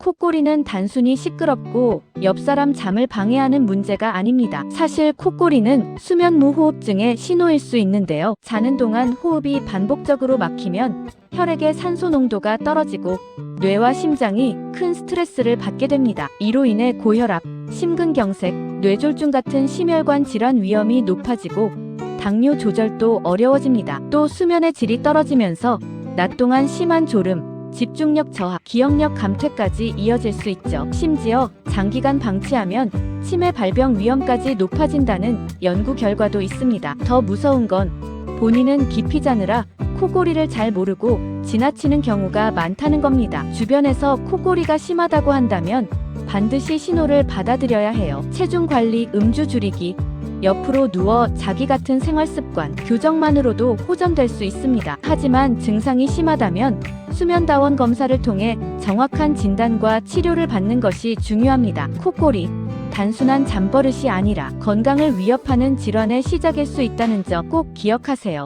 콧골이는 단순히 시끄럽고 옆 사람 잠을 방해하는 문제가 아닙니다. 사실 콧골이는 수면 무호흡증의 신호일 수 있는데요. 자는 동안 호흡이 반복적으로 막히면 혈액의 산소 농도가 떨어지고 뇌와 심장이 큰 스트레스를 받게 됩니다. 이로 인해 고혈압, 심근경색, 뇌졸중 같은 심혈관 질환 위험이 높아지고 당뇨 조절도 어려워집니다. 또 수면의 질이 떨어지면서 낮 동안 심한 졸음, 집중력 저하, 기억력 감퇴까지 이어질 수 있죠. 심지어 장기간 방치하면 치매 발병 위험까지 높아진다는 연구 결과도 있습니다. 더 무서운 건 본인은 깊이 자느라 코골이를 잘 모르고 지나치는 경우가 많다는 겁니다. 주변에서 코골이가 심하다고 한다면 반드시 신호를 받아들여야 해요. 체중 관리, 음주 줄이기, 옆으로 누워 자기 같은 생활 습관, 교정만으로도 호전될 수 있습니다. 하지만 증상이 심하다면 수면다원 검사를 통해 정확한 진단과 치료를 받는 것이 중요합니다. 코골이 단순한 잠버릇이 아니라 건강을 위협하는 질환의 시작일 수 있다는 점 꼭 기억하세요.